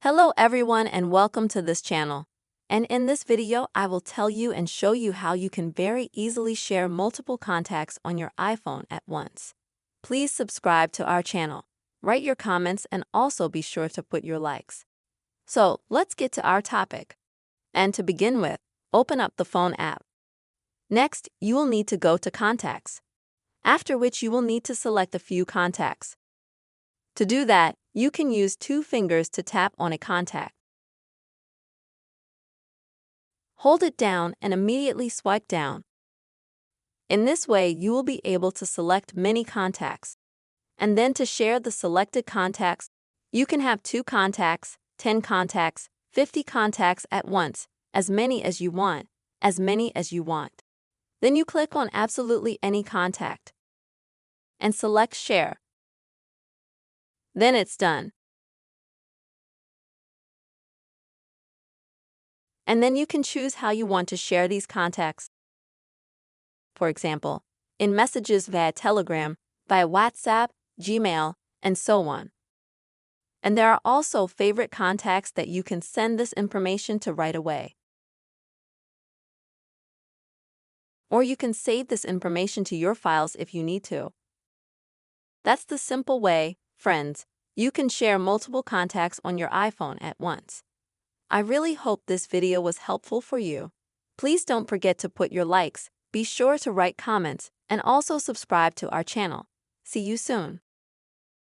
Hello everyone and welcome to this channel. And in this video, I will tell you and show you how you can very easily share multiple contacts on your iPhone at once. Please subscribe to our channel, write your comments, and also be sure to put your likes. So let's get to our topic. And to begin with, open up the phone app. Next, you will need to go to Contacts, after which you will need to select a few contacts. To do that, you can use 2 fingers to tap on a contact. Hold it down and immediately swipe down. In this way, you will be able to select many contacts. And then to share the selected contacts, you can have 2 contacts, 10 contacts, 50 contacts at once, as many as you want, Then you click on absolutely any contact and select Share. Then it's done. And then you can choose how you want to share these contacts. For example, in messages via Telegram, via WhatsApp, Gmail, and so on. And there are also favorite contacts that you can send this information to right away. Or you can save this information to your files if you need to. That's the simple way, friends, you can share multiple contacts on your iPhone at once. I really hope this video was helpful for you. Please don't forget to put your likes, be sure to write comments, and also subscribe to our channel. See you soon.